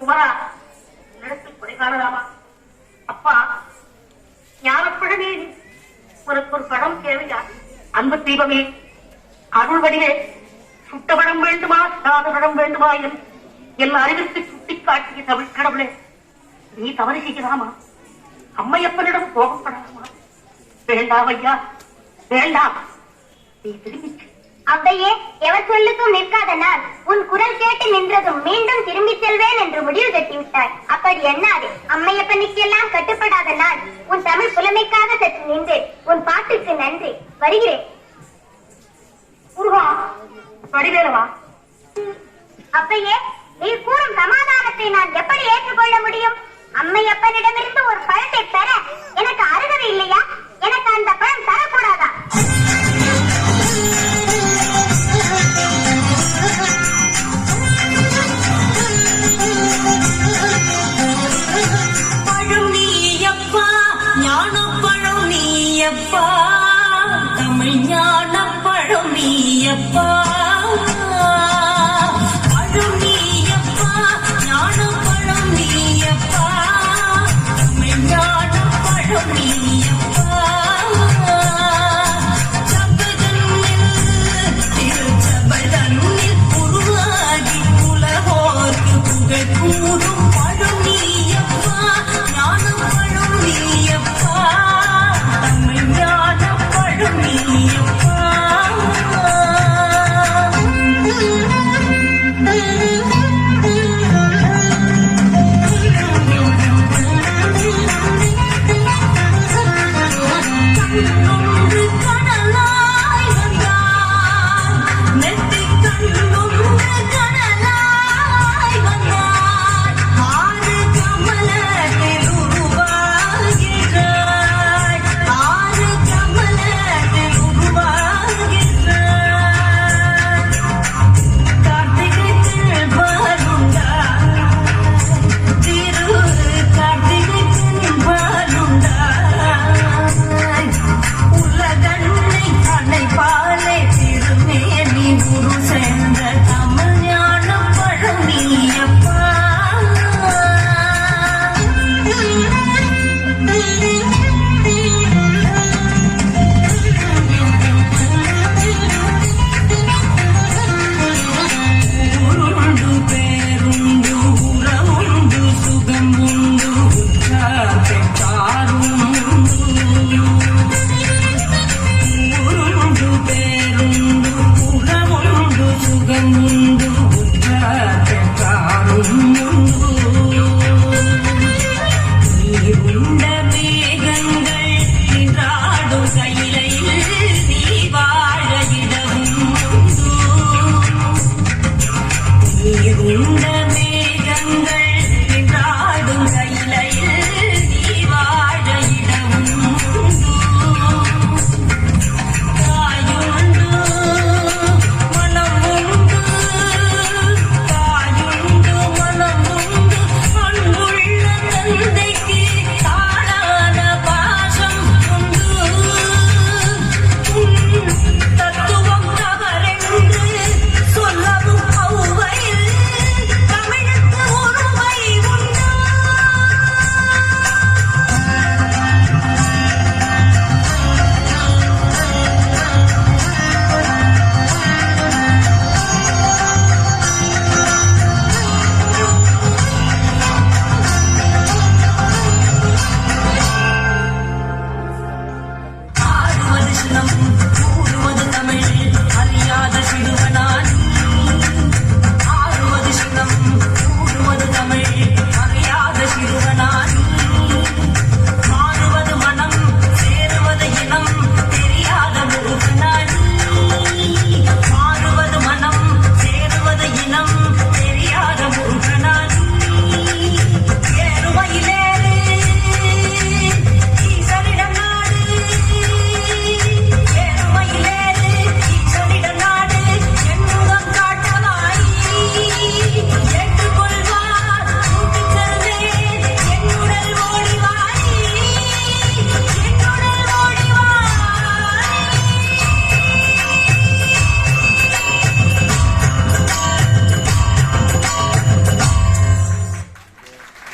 குமரா, என்னிடத்தில் கொலை காணலாமா? அப்பா, ஞானப்பழமே, உனக்கு ஒரு படம் தேவையா? அன்பு தீபமே, அருள் வடிவே, சுட்ட படம் வேண்டுமா சாத படம் வேண்டுமா என் அறிவிற்கு சுட்டிக்காட்டிய தமிழ் கடவுளே, நீ தவறு செய்யலாமா? அம்மையப்பனிடம் கோபப்படலாமா? வேண்டாம் ஐயா, வேண்டாம். நீ திரும்பி அவ்வையே, எவர் சொல்லுக்கும் நிற்காத நான் உன் குரல் கேட்டு நின்றதும் மீண்டும் திரும்பி செல்வேன் என்று முடிவு கட்டிவிட்டாய். அப்படி எண்ணாதே. அம்மையப்பனுக்கு எல்லாம் கட்டுப்படாத நான் உன் தமிழ் புலமைக்காக சற்று நின்றேன். உன் பாட்டுக்கு நன்றி. வருகிறேன். முருகா, வடிவேலவா. அப்பையே, நீ கூறும் சமாதானத்தை நான் எப்படி ஏற்றுக்கொள்ள முடியும்? அம்மையப்பனிடமிருந்து ஒரு பழத்தை பெற எனக்கு அருகதை இல்லையா? எனக்கு அந்த பழம் தரக்கூடாதா? பழம் நீயப்பா, ஞானப்பழம் நீயப்பா, தமிழ் ஞானப்பழம் நீயப்பா. பழம் நீயப்பா, ஞானப்பழம் நீயப்பா, தமிழ் ஞானப்பழம் நீயப்பா. திருச்சபைதன்னில் உருவாகி உலகோர்க்கு புகழ் கூறும் பழம் நீயப்பா, ஞானப்பழம் நீயப்பா, தமிழ் ஞானப்பழம் நீயப்பா. கண்ணொன்று கடலாய் வந்தாய், நெற்றிக் கண்ணொன்று கடலாய் வந்தாய், ஆறு கமலத்தில் உருவாகின்றாய், ஆறு கமலத்தில் உருவாகின்றாய். கார்த்திகைத்தில் பாலுண்டாய், திரு கார்த்திகைத்தில் பாலுண்டாய், உலகன்னை அணைப்பாலே திருமேனி குரு சென்ற தமிழ் ஞானப்பழம் நீயப்பா. ஊருண்டு பேருண்டு உறவுண்டு சுகம் உண்டு உற்றார்த்தை தாருண்டு. ஊருண்டு பேருண்டு உறவுண்டு சுகம் உண்டு உற்றார்த்தை தாருண்டு.